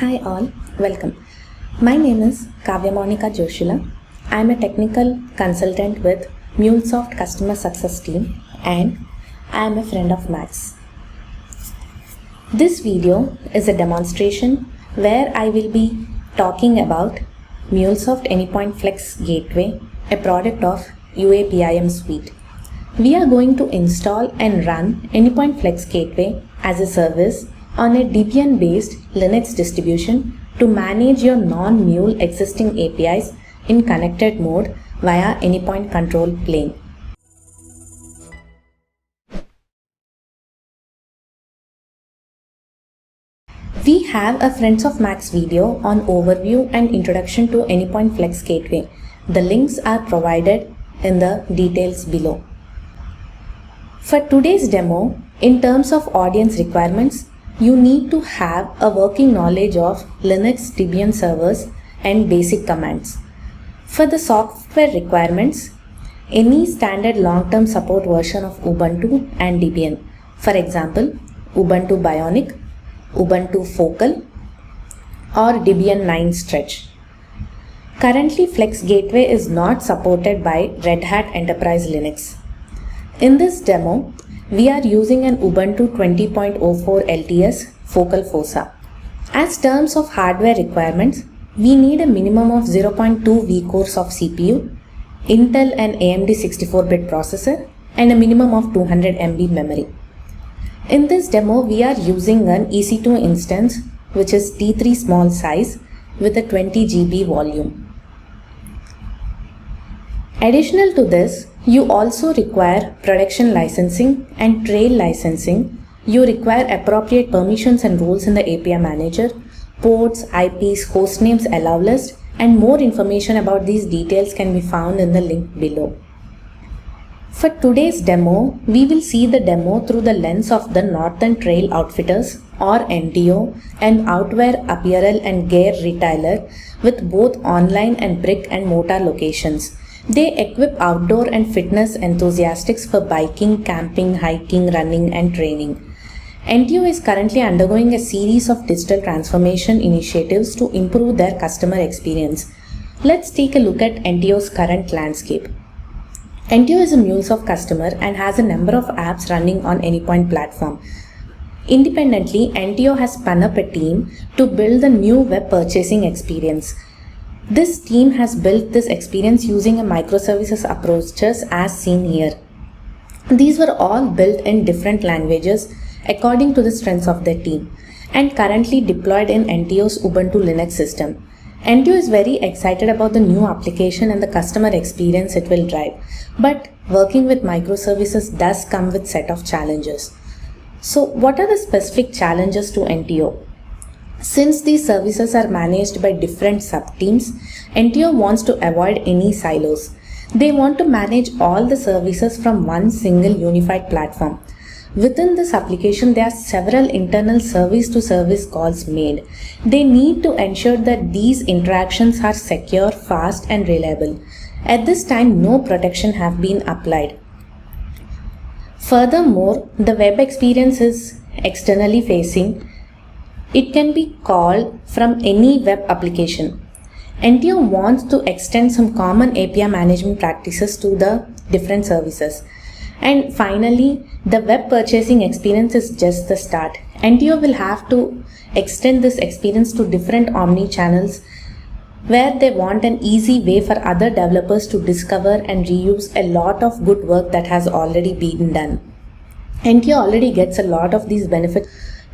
Hi all, welcome. My name is Kavya Monica Joshila. I am a technical consultant with MuleSoft Customer Success Team and I am a friend of Max. This video is a demonstration where I will be talking about MuleSoft Anypoint Flex Gateway, a product of UAPIM suite. We are going to install and run Anypoint Flex Gateway as a service on a Debian-based Linux distribution to manage your non-Mule existing APIs in connected mode via Anypoint control plane. We have a Friends of Max video on overview and introduction to Anypoint Flex Gateway. The links are provided in the details below. For today's demo, in terms of audience requirements, you need to have a working knowledge of Linux Debian servers and basic commands. For the software requirements, any standard long-term support version of Ubuntu and Debian. For example, Ubuntu Bionic, Ubuntu Focal, or Debian 9 Stretch. Currently, Flex Gateway is not supported by Red Hat Enterprise Linux. In this demo, we are using an Ubuntu 20.04 LTS Focal Fossa. As terms of hardware requirements, we need a minimum of 0.2 vCores of CPU, Intel and AMD 64-bit processor, and a minimum of 200 MB memory. In this demo, we are using an EC2 instance which is T3 small size with a 20 GB volume. Additional to this, you also require production licensing and trail licensing. You require appropriate permissions and roles in the API manager, ports, IPs, hostnames, allow list, and more information about these details can be found in the link below. For today's demo, we will see the demo through the lens of the Northern Trail Outfitters or NTO, an outwear, apparel and gear retailer with both online and brick and mortar locations. They equip outdoor and fitness enthusiasts for biking, camping, hiking, running and training. NTO is currently undergoing a series of digital transformation initiatives to improve their customer experience. Let's take a look at NTO's current landscape. NTO is a MuleSoft customer and has a number of apps running on Anypoint platform. Independently, NTO has spun up a team to build the new web purchasing experience. This team has built this experience using a microservices approach as seen here. These were all built in different languages according to the strengths of their team and currently deployed in NTO's Ubuntu Linux system. NTO is very excited about the new application and the customer experience it will drive, but working with microservices does come with set of challenges. So what are the specific challenges to NTO? Since these services are managed by different sub-teams, NTO wants to avoid any silos. They want to manage all the services from one single unified platform. Within this application, there are several internal service-to-service calls made. They need to ensure that these interactions are secure, fast, and reliable. At this time, no protection have been applied. Furthermore, the web experience is externally facing. It can be called from any web application. NTO wants to extend some common API management practices to the different services. And finally, the web purchasing experience is just the start. NTO will have to extend this experience to different omni-channels where they want an easy way for other developers to discover and reuse a lot of good work that has already been done. NTO already gets a lot of these benefits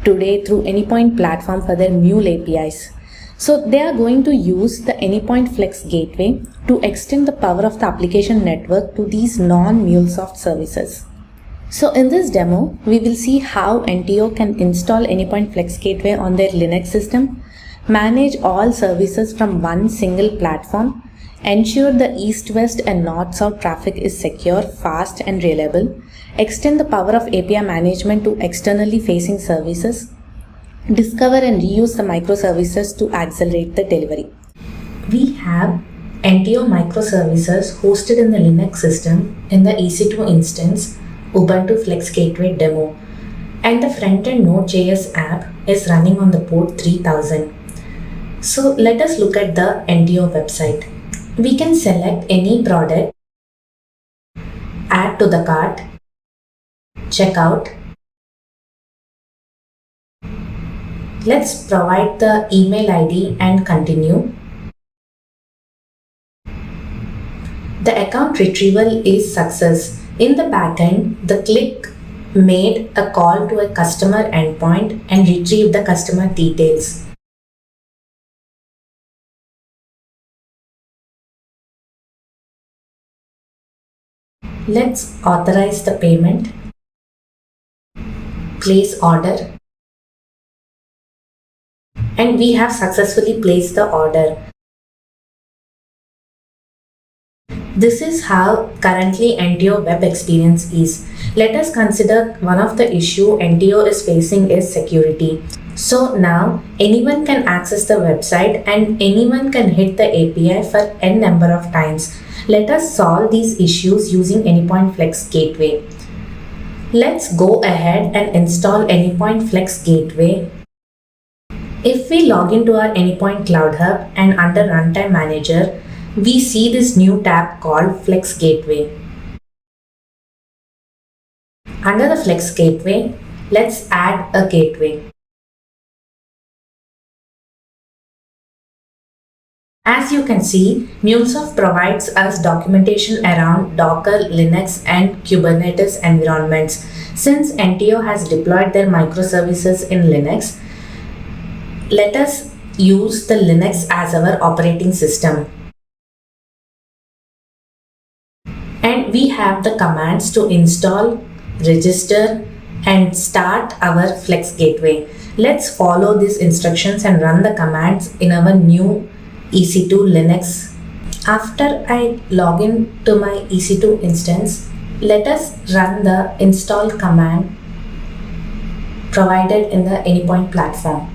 today through Anypoint platform for their Mule APIs. So they are going to use the Anypoint Flex Gateway to extend the power of the application network to these non-MuleSoft services. So in this demo, we will see how NTO can install Anypoint Flex Gateway on their Linux system, manage all services from one single platform, ensure the east-west and north-south traffic is secure, fast and reliable, extend the power of API management to externally facing services, discover and reuse the microservices to accelerate the delivery. We have NTO microservices hosted in the Linux system in the EC2 instance Ubuntu Flex Gateway demo, and the front-end Node.js app is running on the port 3000. So let us look at the NTO website. We can select any product, add to the cart, check out. Let's provide the email ID and continue. The account retrieval is success. In the backend, the click made a call to a customer endpoint and retrieved the customer details. Let's authorize the payment, place order, and we have successfully placed the order. This is how currently NTO web experience is. Let us consider one of the issue NTO is facing is security. So now anyone can access the website and anyone can hit the API for n number of times. Let us solve these issues using Anypoint Flex Gateway. Let's go ahead and install Anypoint Flex Gateway. If we log into our Anypoint Cloud Hub and under Runtime Manager, we see this new tab called Flex Gateway. Under the Flex Gateway, let's add a gateway. As you can see, MuleSoft provides us documentation around Docker, Linux, and Kubernetes environments. Since NTO has deployed their microservices in Linux, let us use the Linux as our operating system. And we have the commands to install, register, and start our Flex Gateway. Let's follow these instructions and run the commands in our new EC2 Linux. After I log in to my EC2 instance, let us run the install command provided in the Anypoint platform.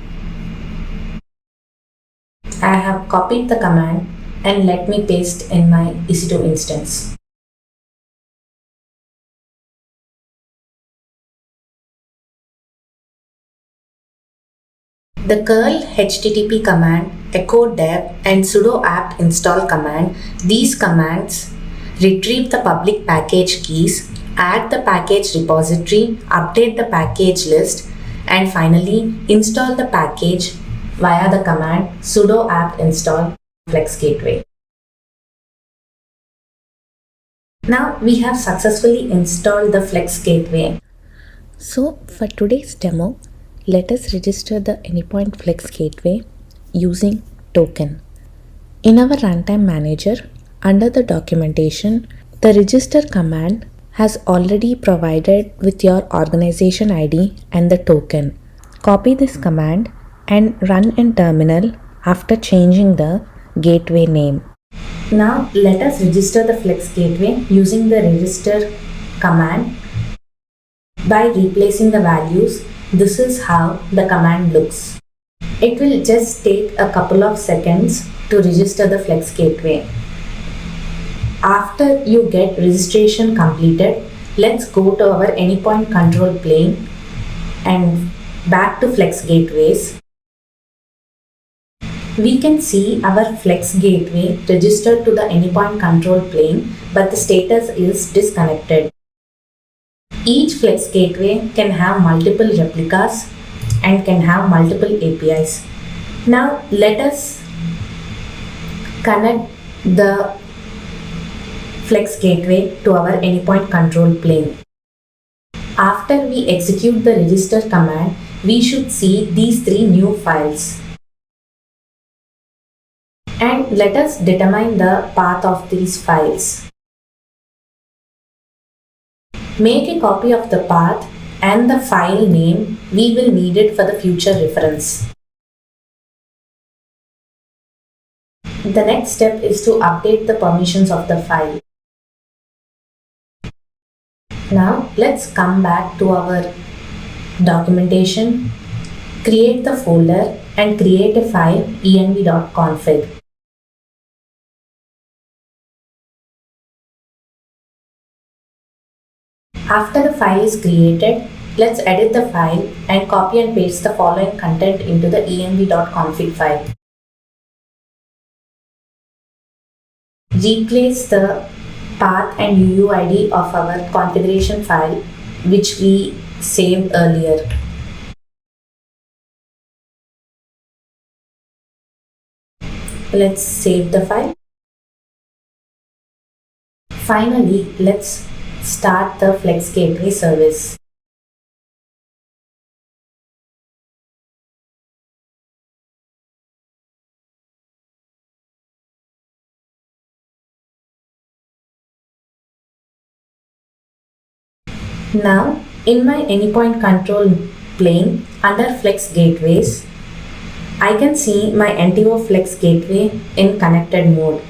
I have copied the command and let me paste in my EC2 instance. The curl http command, echo dev, and sudo apt install command, these commands retrieve the public package keys, add the package repository, update the package list, and finally install the package via the command sudo apt install Flex Gateway. Now we have successfully installed the Flex Gateway. So for today's demo, let us register the Anypoint Flex Gateway using token. In our Runtime Manager, under the documentation, the register command has already provided with your organization ID and the token. Copy this command and run in terminal after changing the gateway name. Now let us register the Flex Gateway using the register command by replacing the values. This is how the command looks. It will just take a couple of seconds to register the Flex Gateway. After you get registration completed, let's go to our Anypoint control plane and back to Flex Gateways. We can see our Flex Gateway registered to the Anypoint control plane, but the status is disconnected. Each Flex Gateway can have multiple replicas and can have multiple APIs. Now let us connect the Flex Gateway to our Anypoint control plane. After we execute the register command, we should see these three new files. And let us determine the path of these files. Make a copy of the path and the file name. We will need it for the future reference. The next step is to update the permissions of the file. Now let's come back to our documentation, create the folder and create a file env.config. After the file is created, let's edit the file and copy and paste the following content into the env.config file. replace the path and UUID of our configuration file which we saved earlier. Let's save the file. Finally, let's start the Flex Gateway service. Now, in my Anypoint Control plane under Flex Gateways, I can see my NTO Flex Gateway in connected mode.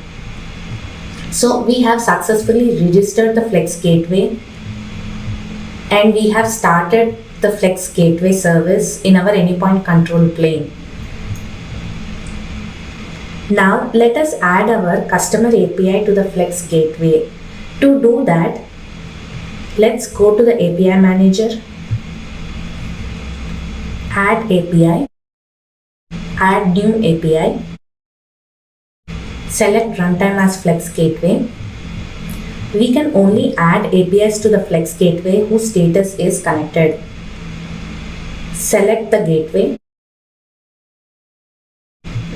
So we have successfully registered the Flex Gateway and we have started the Flex Gateway service in our Anypoint Control plane. Now let us add our customer API to the Flex Gateway. To do that, let's go to the API Manager, add API, add new API, select runtime as Flex Gateway. We can only add APIs to the Flex Gateway whose status is connected. Select the gateway.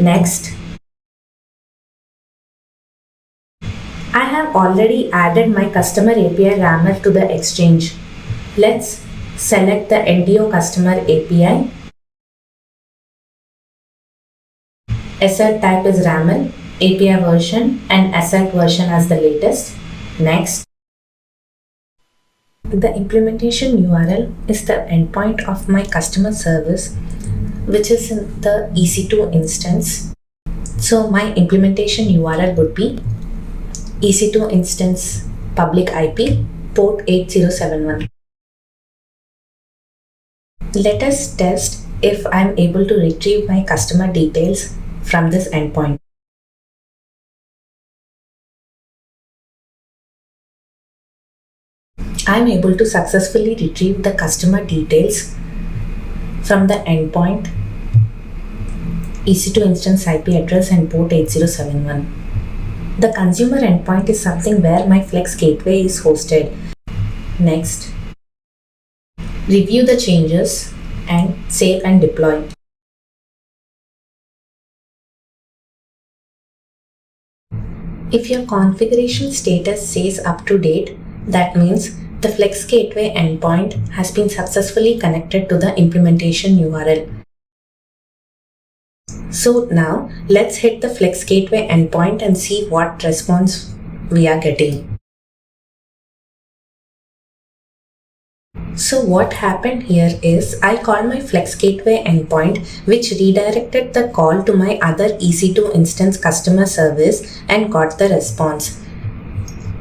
Next. I have already added my customer API rammer to the exchange. Let's select the NTO customer API. Assert type is rammer, API version and assert version as the latest. Next. The implementation URL is the endpoint of my customer service, which is in the EC2 instance. So my implementation URL would be EC2 instance public IP port 8071. Let us test if I am able to retrieve my customer details from this endpoint. I am able to successfully retrieve the customer details from the endpoint, EC2 instance IP address and port 8071. The consumer endpoint is something where my Flex Gateway is hosted. Next, review the changes and save and deploy. If your configuration status says up to date, that means the Flex Gateway endpoint has been successfully connected to the implementation URL. So now let's hit the Flex Gateway endpoint and see what response we are getting. So what happened here is I called my Flex Gateway endpoint, which redirected the call to my other EC2 instance customer service and got the response.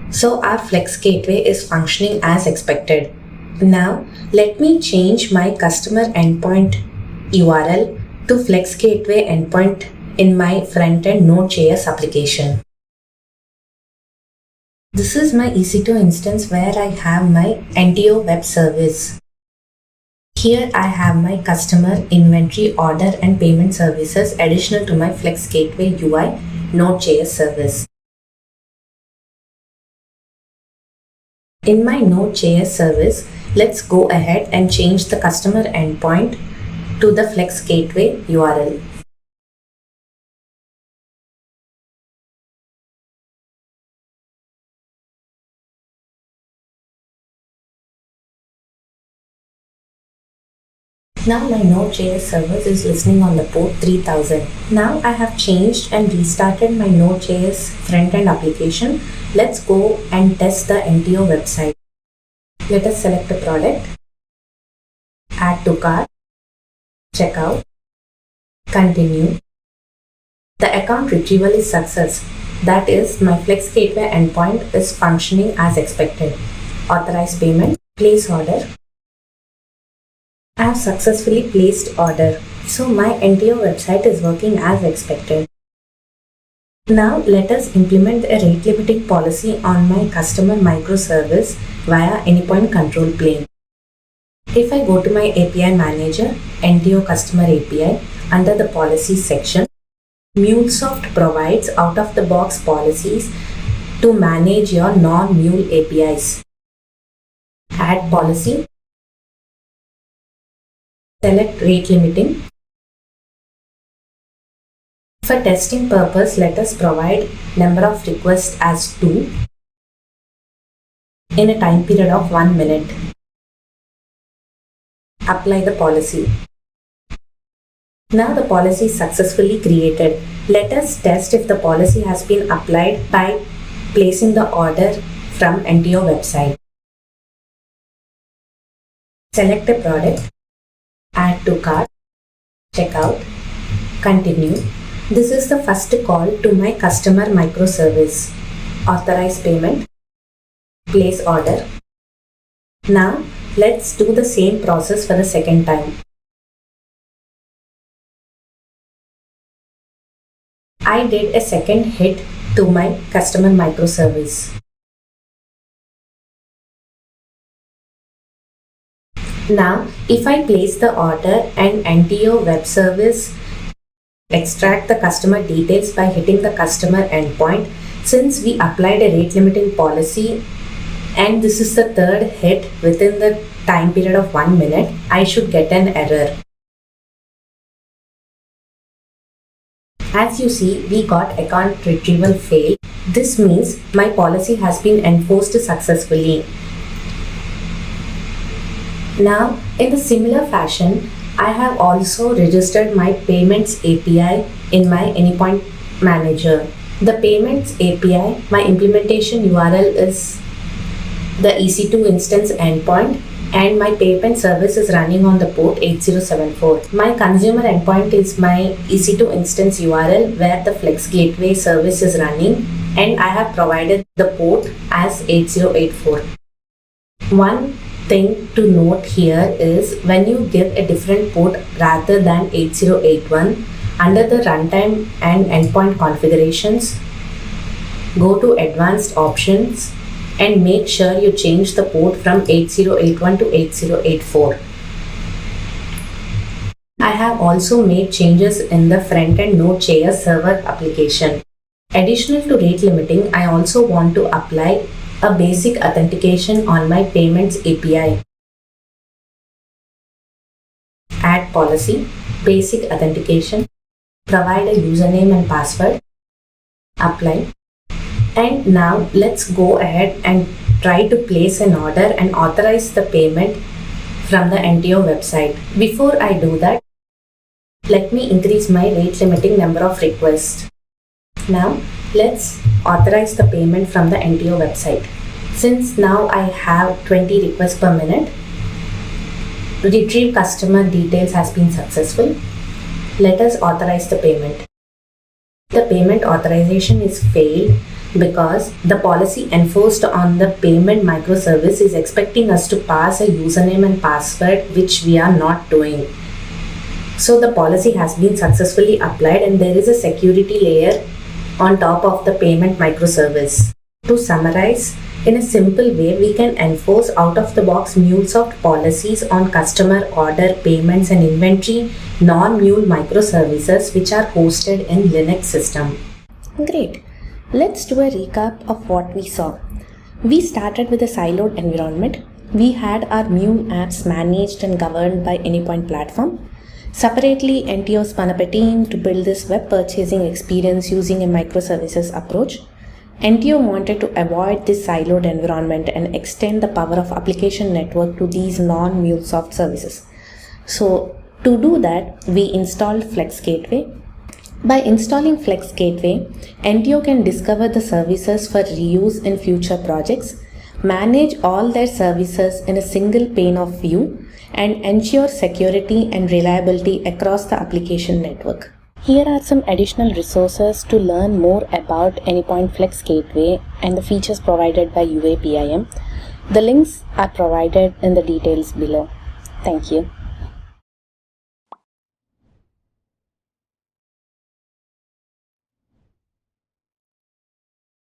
So our Flex Gateway is functioning as expected. Now let me change my customer endpoint URL to Flex Gateway endpoint in my front-end Node.js application. This is my EC2 instance where I have my NTO web service. Here I have my customer, inventory, order and payment services additional to my Flex Gateway UI Node.js service. In my Node.js service, let's go ahead and change the customer endpoint to the Flex Gateway URL. Now my Node.js service is listening on the port 3000. Now I have changed and restarted my Node.js front-end application. Let's go and test the NTO website. Let us select a product, add to cart, checkout, continue. The account retrieval is success. That is, my Flex Gateway endpoint is functioning as expected. Authorize payment, place order. I have successfully placed order. So my NTO website is working as expected. Now let us implement a rate limiting policy on my customer microservice via Anypoint Control plane. If I go to my API Manager, NTO Customer API, under the Policies section, MuleSoft provides out-of-the-box policies to manage your non-Mule APIs. Add policy. Select rate limiting. For testing purpose, let us provide number of requests as 2 in a time period of 1 minute. Apply the policy. Now the policy is successfully created. Let us test if the policy has been applied by placing the order from NTO website. Select a product, add to cart, checkout, continue. This is the first call to my customer microservice. Authorize payment, place order. Now let's do the same process for the second time. I did a second hit to my customer microservice. Now, if I place the order and NTO web service extract the customer details by hitting the customer endpoint, since we applied a rate limiting policy and this is the third hit within the time period of 1 minute, I should get an error. As you see, we got account retrieval failed. This means my policy has been enforced successfully. Now, in the similar fashion, I have also registered my payments API in my Anypoint manager. The payments API, my implementation URL is the EC2 instance endpoint and my payment service is running on the port 8074. My consumer endpoint is my EC2 instance URL where the Flex Gateway service is running and I have provided the port as 8084. One thing to note here is when you give a different port rather than 8081, under the runtime and endpoint configurations, go to advanced options and make sure you change the port from 8081 to 8084. I have also made changes in the front-end Node.js server application. Additional to rate limiting, I also want to apply a basic authentication on my payments API. Add policy, basic authentication, provide a username and password, apply. And now let's go ahead and try to place an order and authorize the payment from the NTO website. Before I do that, let me increase my rate limiting number of requests. Now let's authorize the payment from the NTO website. Since now I have 20 requests per minute, retrieve customer details has been successful. Let us authorize the payment. The payment authorization is failed because the policy enforced on the payment microservice is expecting us to pass a username and password, which we are not doing. So the policy has been successfully applied and there is a security layer on top of the payment microservice. To summarize, in a simple way, we can enforce out-of-the-box MuleSoft policies on customer order, payments and inventory non-Mule microservices which are hosted in Linux system. Great. Let's do a recap of what we saw. We started with a siloed environment. We had our Mule apps managed and governed by Anypoint platform. Separately, NTO spun up a team to build this web purchasing experience using a microservices approach. NTO wanted to avoid this siloed environment and extend the power of application network to these non-MuleSoft services. So to do that, we installed Flex Gateway. By installing Flex Gateway, NTO can discover the services for reuse in future projects, manage all their services in a single pane of view, and ensure security and reliability across the application network. Here are some additional resources to learn more about Anypoint Flex Gateway and the features provided by UAPIM. The links are provided in the details below. Thank you.